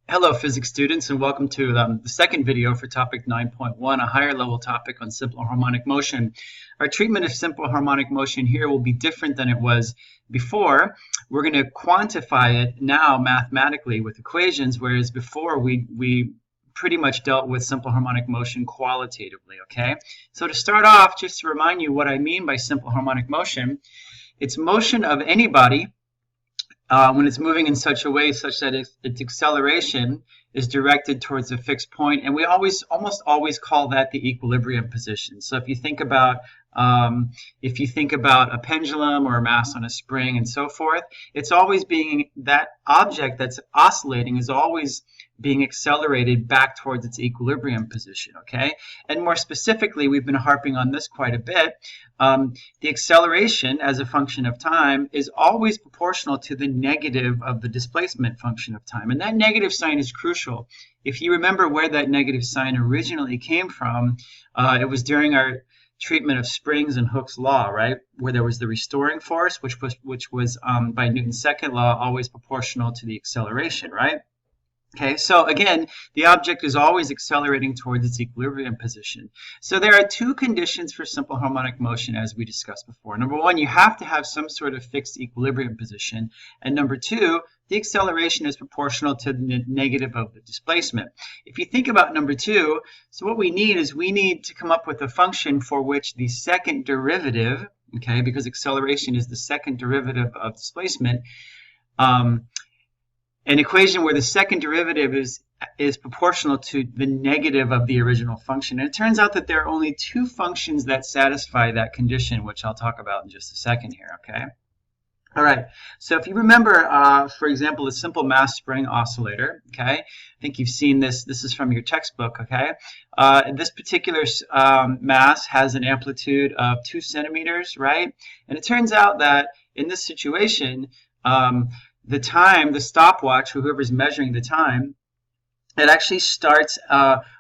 Hello, physics students, and welcome to the second video for topic 9.1, a higher level topic on simple harmonic motion. Our treatment of simple harmonic motion here will be different than it was before. We're going to quantify it now mathematically with equations, whereas before we pretty much dealt with simple harmonic motion qualitatively, okay? So to start off, just to remind you what I mean by simple harmonic motion, it's motion of any body when it's moving in such a way such that its acceleration is directed towards a fixed point, and we almost always call that the equilibrium position. So if you think about a pendulum or a mass on a spring and so forth, it's always being, that object that's oscillating is always being accelerated back towards its equilibrium position, okay? And more specifically, we've been harping on this quite a bit. The acceleration as a function of time is always proportional to the negative of the displacement function of time. And that negative sign is crucial. If you remember where that negative sign originally came from, it was during our treatment of springs and Hooke's law, right? Where there was the restoring force, which was by Newton's second law, always proportional to the acceleration, right? Okay, so again, the object is always accelerating towards its equilibrium position. So there are two conditions for simple harmonic motion as we discussed before. Number one, you have to have some sort of fixed equilibrium position. And number two, the acceleration is proportional to the negative of the displacement. If you think about number two, so what we need is we need to come up with a function for which the second derivative, okay, because acceleration is the second derivative of displacement, an equation where the second derivative is proportional to the negative of the original function. And it turns out that there are only two functions that satisfy that condition, which I'll talk about in just a second here, okay? All right, so if you remember, for example, a simple mass spring oscillator, okay? I think you've seen this. This is from your textbook, okay? This particular mass has an amplitude of 2 centimeters, right? And it turns out that in this situation, the time, the stopwatch, whoever's measuring the time, it actually starts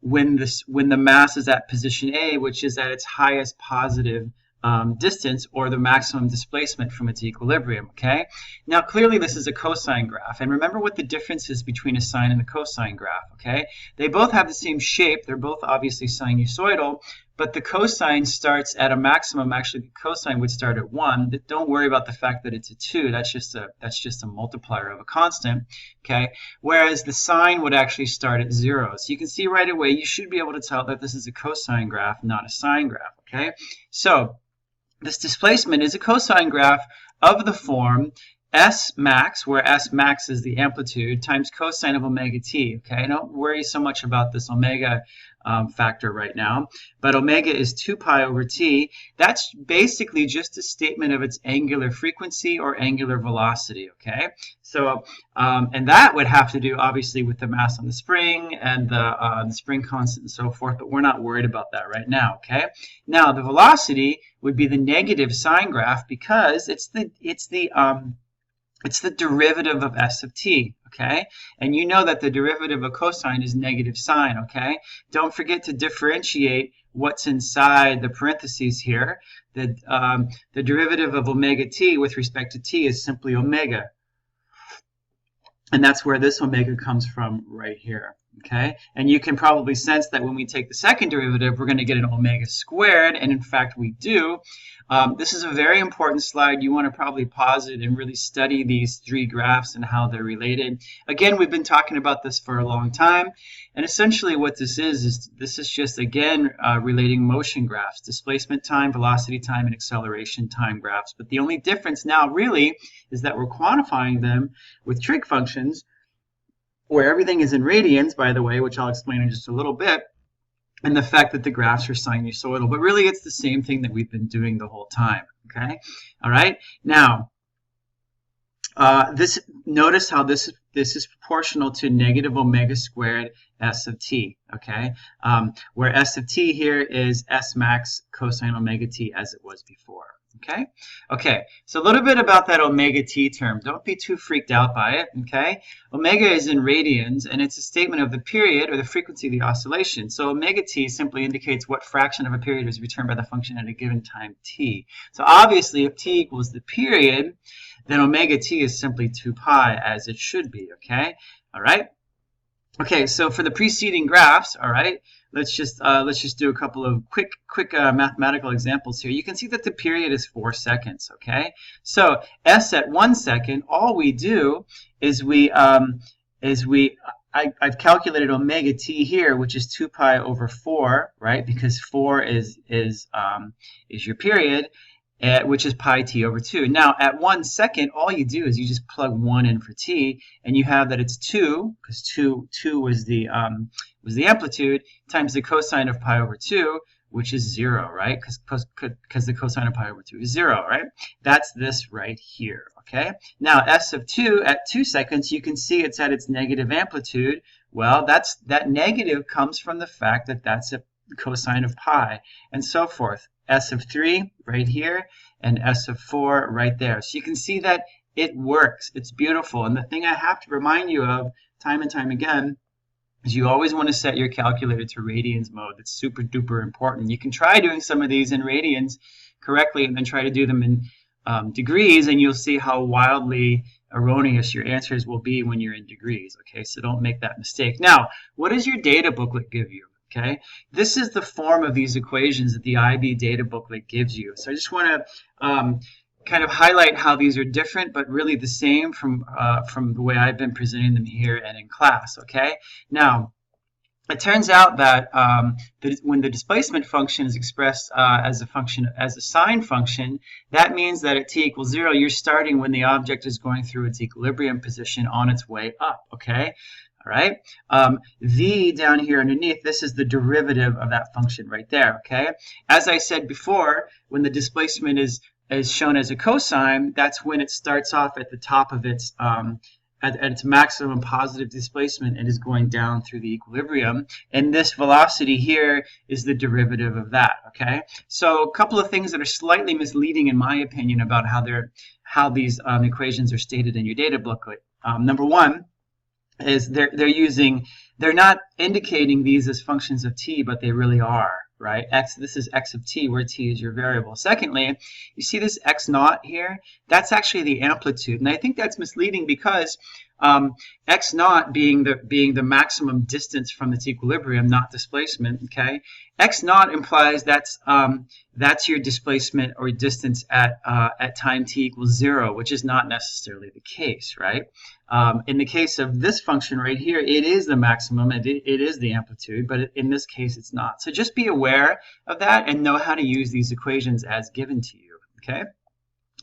when the mass is at position A, which is at its highest positive distance, or the maximum displacement from its equilibrium, okay? Now, clearly this is a cosine graph, and remember what the difference is between a sine and a cosine graph, okay? They both have the same shape. They're both obviously sinusoidal, but the cosine starts at a maximum. Actually, the cosine would start at 1. Don't worry about the fact that it's a 2. That's just a multiplier of a constant, okay? Whereas the sine would actually start at 0. So you can see right away, you should be able to tell that this is a cosine graph, not a sine graph, okay? So this displacement is a cosine graph of the form S max, where S max is the amplitude, times cosine of omega t, okay? Don't worry so much about this omega factor right now, but omega is 2 pi over t. That's basically just a statement of its angular frequency or angular velocity, okay? So, and that would have to do obviously with the mass on the spring and the spring constant and so forth, but we're not worried about that right now, okay? Now, the velocity would be the negative sine graph because it's the derivative of s of t, okay? And you know that the derivative of cosine is negative sine, okay? Don't forget to differentiate what's inside the parentheses here. The derivative of omega t with respect to t is simply omega. And that's where this omega comes from right here, okay? And you can probably sense that when we take the second derivative, we're going to get an omega squared, and in fact we do. This is a very important slide. You want to probably pause it and really study these three graphs and how they're related. Again, we've been talking about this for a long time, and essentially what this is this is just, again, relating motion graphs, displacement time, velocity time, and acceleration time graphs. But the only difference now really is that we're quantifying them with trig functions, where everything is in radians, by the way, which I'll explain in just a little bit, and the fact that the graphs are sinusoidal. But really, it's the same thing that we've been doing the whole time, okay? All right? Now, notice how this is proportional to negative omega squared s of t, okay? Where s of t here is s max cosine omega t as it was before. Okay? Okay, so a little bit about that omega t term. Don't be too freaked out by it, okay? Omega is in radians, and it's a statement of the period or the frequency of the oscillation. So omega t simply indicates what fraction of a period is returned by the function at a given time t. So obviously, if t equals the period, then omega t is simply 2 pi, as it should be, okay? All right? Okay, so for the preceding graphs, all right, let's just do a couple of quick mathematical examples here. You can see that the period is 4 seconds. Okay, so s at 1 second, all we do is I've calculated omega t here, which is 2 pi over 4, right? Because 4 is your period, which is pi t over 2. Now, at 1 second, all you do is you just plug 1 in for t, and you have that it's 2, because 2 was the amplitude, times the cosine of pi over 2, which is 0, right? Because the cosine of pi over 2 is 0, right? That's this right here, okay? Now, s of 2 at 2 seconds, you can see it's at its negative amplitude. Well, that negative comes from the fact that that's a cosine of pi, and so forth. S of 3 right here, and S of 4 right there. So you can see that it works. It's beautiful. And the thing I have to remind you of time and time again is you always want to set your calculator to radians mode. That's super duper important. You can try doing some of these in radians correctly and then try to do them in degrees, and you'll see how wildly erroneous your answers will be when you're in degrees. Okay, so don't make that mistake. Now, what does your data booklet give you? Okay, this is the form of these equations that the IB data booklet gives you. So I just want to kind of highlight how these are different, but really the same from the way I've been presenting them here and in class. Okay, now it turns out that when the displacement function is expressed as a sine function, that means that at t equals 0, you're starting when the object is going through its equilibrium position on its way up. Okay. All right, v down here underneath, this is the derivative of that function right there, okay? As I said before, when the displacement is shown as a cosine, that's when it starts off at the top of its at its maximum positive displacement and is going down through the equilibrium. And this velocity here is the derivative of that, okay? So a couple of things that are slightly misleading in my opinion about how these equations are stated in your data booklet. Number one, is they're not indicating these as functions of t, but they really are, right? This is x of t, where t is your variable. Secondly, you see this x naught here? That's actually the amplitude, and I think that's misleading because x naught being the maximum distance from its equilibrium, not displacement. Okay, x naught implies that's your displacement or distance at time t equals 0, which is not necessarily the case, right? In the case of this function right here, it is the maximum, it is the amplitude, but in this case it's not. So just be aware of that and know how to use these equations as given to you. Okay.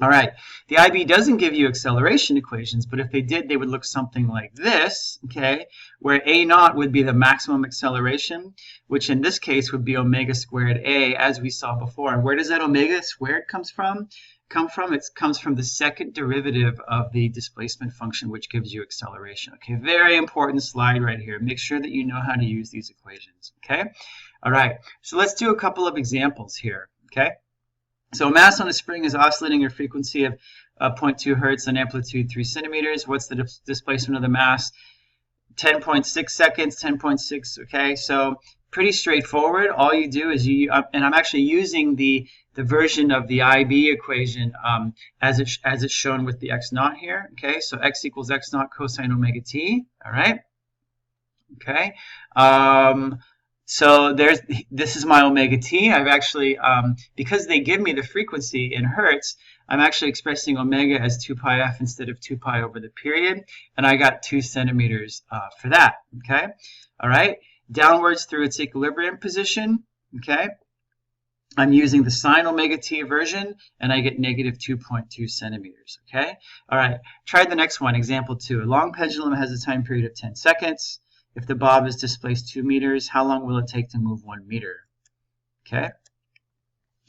All right, the IB doesn't give you acceleration equations, but if they did, they would look something like this, okay, where a naught would be the maximum acceleration, which in this case would be omega squared a, as we saw before. And where does that omega squared come from? It comes from the second derivative of the displacement function, which gives you acceleration. Okay, very important slide right here. Make sure that you know how to use these equations, okay? All right, so let's do a couple of examples here, okay? So mass on a spring is oscillating at a frequency of 0.2 hertz and amplitude 3 centimeters. What's the displacement of the mass? 10.6 seconds, 10.6, okay? So pretty straightforward. All you do is and I'm actually using the version of the IB equation as it's shown with the x naught here, okay? So x equals x naught cosine omega t, all right? Okay. So this is my omega t. I've actually, because they give me the frequency in hertz, I'm actually expressing omega as 2 pi f instead of 2 pi over the period, and I got 2 centimeters for that, okay? All right, downwards through its equilibrium position, okay? I'm using the sine omega t version, and I get negative 2.2 centimeters, okay? All right, try the next one, example 2. A long pendulum has a time period of 10 seconds. If the bob is displaced 2 meters, how long will it take to move 1 meter? Okay.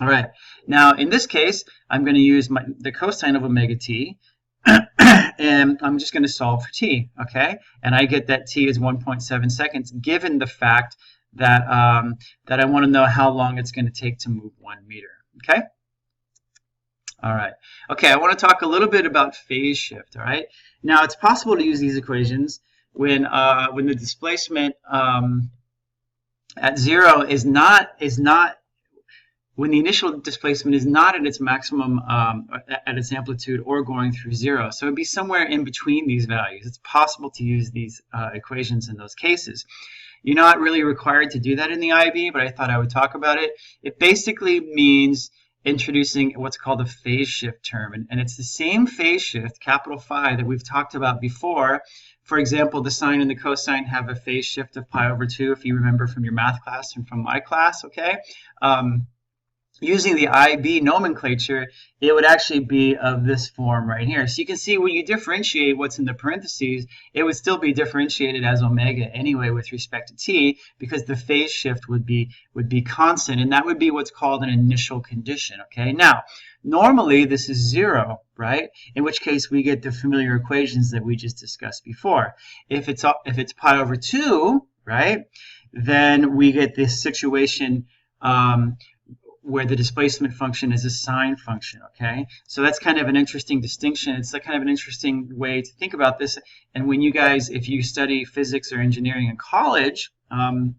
All right. Now, in this case, I'm going to use the cosine of omega t, and I'm just going to solve for t. Okay. And I get that t is 1.7 seconds, given the fact that that I want to know how long it's going to take to move 1 meter. Okay. All right. Okay. I want to talk a little bit about phase shift. All right. Now, it's possible to use these equations when the displacement at 0 is not when the initial displacement is not at its maximum, at its amplitude, or going through zero. So it'd be somewhere in between these values. It's possible to use these equations in those cases. You're not really required to do that in the IB, but I thought I would talk about it. It basically means introducing what's called a phase shift term. And it's the same phase shift, capital Phi, that we've talked about before. For example, the sine and the cosine have a phase shift of pi over 2, if you remember from your math class and from my class, okay? Using the IB nomenclature, it would actually be of this form right here. So you can see when you differentiate what's in the parentheses, it would still be differentiated as omega anyway with respect to t, because the phase shift would be constant, and that would be what's called an initial condition. Okay. Now, normally this is 0, right? In which case we get the familiar equations that we just discussed before. If it's pi over 2, right, then we get this situation where the displacement function is a sine function, okay? So that's kind of an interesting distinction. It's kind of an interesting way to think about this. And when you guys, if you study physics or engineering in college, and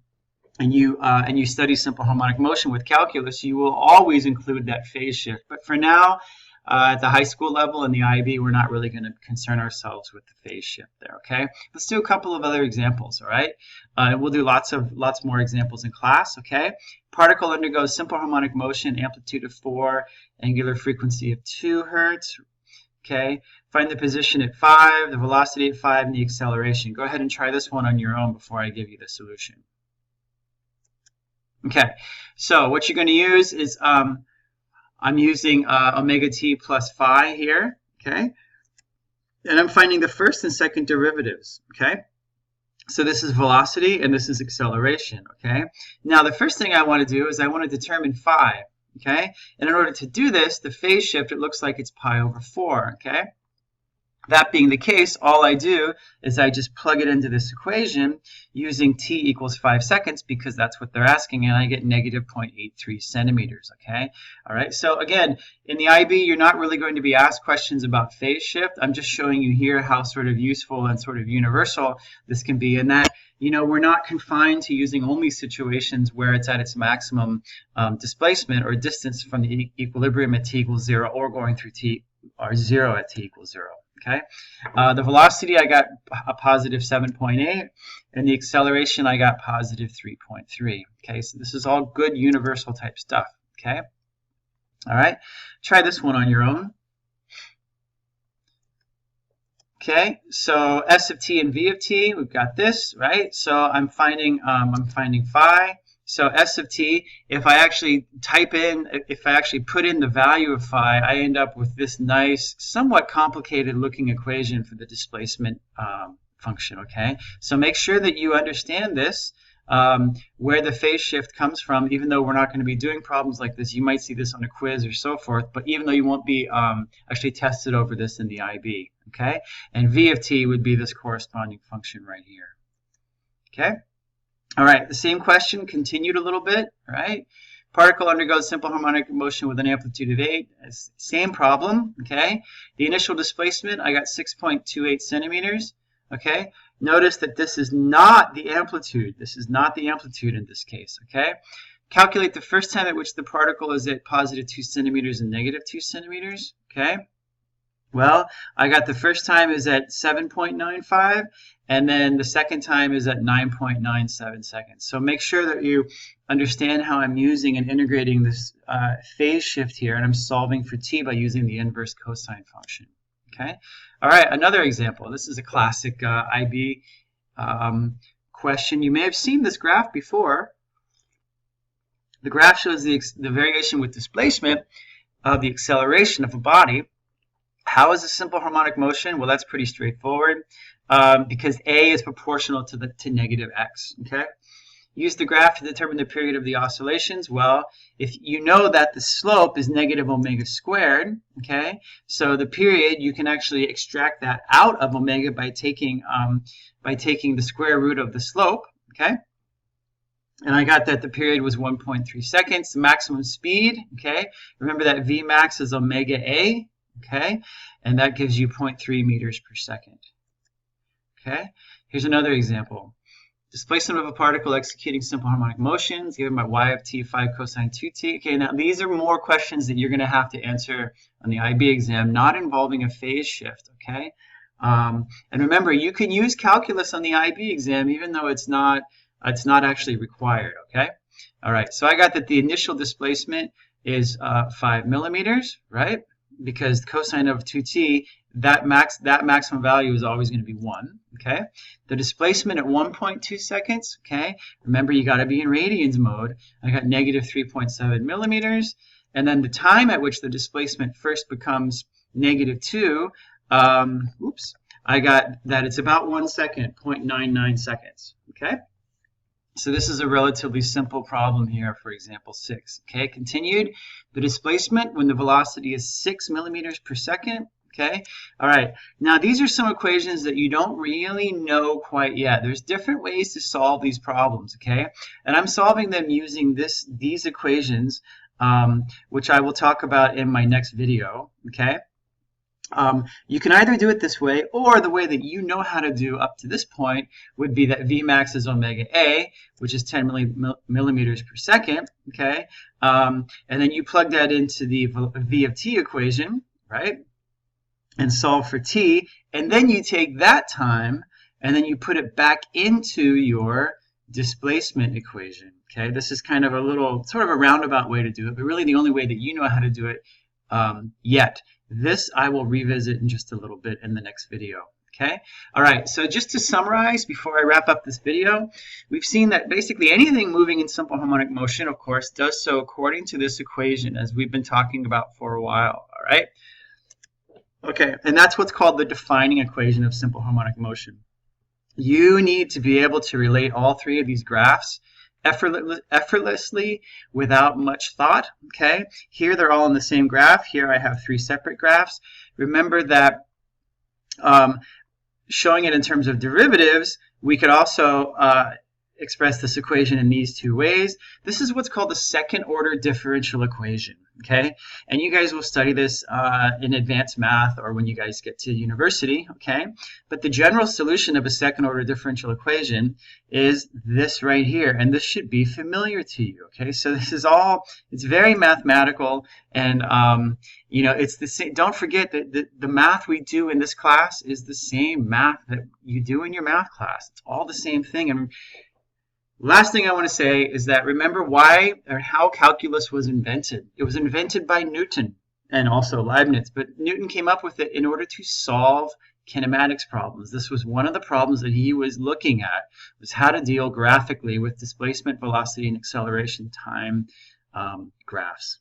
you study simple harmonic motion with calculus, you will always include that phase shift. But for now, at the high school level and the IB, we're not really going to concern ourselves with the phase shift there, okay? Let's do a couple of other examples, all right? We'll do lots more examples in class, okay? Particle undergoes simple harmonic motion, amplitude of 4, angular frequency of 2 hertz, okay? Find the position at 5, the velocity at 5, and the acceleration. Go ahead and try this one on your own before I give you the solution. Okay, so what you're going to use is, I'm using omega t plus phi here, okay? And I'm finding the first and second derivatives, okay? So this is velocity and this is acceleration, okay? Now the first thing I want to do is I want to determine phi, okay? And in order to do this, the phase shift, it looks like it's pi over 4, okay? That being the case, all I do is I just plug it into this equation using t equals 5 seconds, because that's what they're asking, and I get negative 0.83 centimeters, okay? All right, so again, in the IB, you're not really going to be asked questions about phase shift. I'm just showing you here how sort of useful and sort of universal this can be, and that, you know, we're not confined to using only situations where it's at its maximum displacement or distance from the equilibrium at t equals 0, or going through t or 0 at t equals 0. Okay, the velocity I got a positive 7.8, and the acceleration I got positive 3.3. Okay, so this is all good universal type stuff. Okay, all right, try this one on your own. Okay, so S of t and V of t, we've got this, right? So I'm finding phi. So S of t, if I actually put in the value of phi, I end up with this nice, somewhat complicated looking equation for the displacement function, okay? So make sure that you understand this, where the phase shift comes from. Even though we're not going to be doing problems like this, you might see this on a quiz or so forth, but even though you won't be actually tested over this in the IB, okay? And V of t would be this corresponding function right here, okay? All right, the same question continued a little bit, right? Particle undergoes simple harmonic motion with an amplitude of 8. Same problem, okay? The initial displacement, I got 6.28 centimeters, okay? Notice that this is not the amplitude. This is not the amplitude in this case, okay? Calculate the first time at which the particle is at positive 2 centimeters and negative 2 centimeters, okay? Well, I got the first time is at 7.95, and then the second time is at 9.97 seconds. So make sure that you understand how I'm using and integrating this phase shift here, and I'm solving for t by using the inverse cosine function. Okay. All right, another example. This is a classic IB question. You may have seen this graph before. The graph shows the variation with displacement of the acceleration of a body. How is a simple harmonic motion? Well, that's pretty straightforward, because A is proportional to negative x, okay? Use the graph to determine the period of the oscillations. Well, if you know that the slope is negative omega squared, okay, so the period, you can actually extract that out of omega by taking the square root of the slope, okay? And I got that the period was 1.3 seconds. The maximum speed, okay? Remember that V max is omega A, okay? And that gives you 0.3 meters per second. Okay? Here's another example. Displacement of a particle executing simple harmonic motions given by y of t 5 cosine 2t. Okay, now these are more questions that you're going to have to answer on the IB exam, not involving a phase shift, okay? And remember, you can use calculus on the IB exam even though it's not actually required, okay? All right, so I got that the initial displacement is 5 millimeters, right? Because cosine of 2t, that maximum value is always going to be 1, okay? The displacement at 1.2 seconds, okay? Remember, you got to be in radians mode. I got negative 3.7 millimeters. And then the time at which the displacement first becomes negative 2, I got that it's about 1 second, 0.99 seconds, okay? So this is a relatively simple problem here for example 6. Okay, continued. The displacement when the velocity is 6 millimeters per second. Okay, all right. Now these are some equations that you don't really know quite yet. There's different ways to solve these problems. Okay, and I'm solving them using these equations, which I will talk about in my next video. Okay. You can either do it this way, or the way that you know how to do up to this point would be that Vmax is omega A, which is 10 millimeters per second, okay? And then you plug that into the V of t equation, right? And solve for t, and then you take that time, and then you put it back into your displacement equation, okay? This is kind of a little, sort of a roundabout way to do it, but really the only way that you know how to do it yet. This I will revisit in just a little bit in the next video. Okay. All right. So just to summarize before I wrap up this video, we've seen that basically anything moving in simple harmonic motion, of course, does so according to this equation as we've been talking about for a while. All right. Okay. And that's what's called the defining equation of simple harmonic motion. You need to be able to relate all three of these graphs effortlessly without much thought. Okay, here they're all in the same graph. Here I have three separate graphs. Remember that showing it in terms of derivatives, we could also express this equation in these two ways. This is what's called the second order differential equation. Okay, and you guys will study this in advanced math or when you guys get to university. Okay, but the general solution of a second order differential equation is this right here, and this should be familiar to you. Okay, so this is all, it's very mathematical, and you know, it's the same. Don't forget that the math we do in this class is the same math that you do in your math class. It's all the same thing. And last thing I want to say is that remember why or how calculus was invented. It was invented by Newton and also Leibniz, but Newton came up with it in order to solve kinematics problems. This was one of the problems that he was looking at, was how to deal graphically with displacement, velocity, and acceleration time graphs.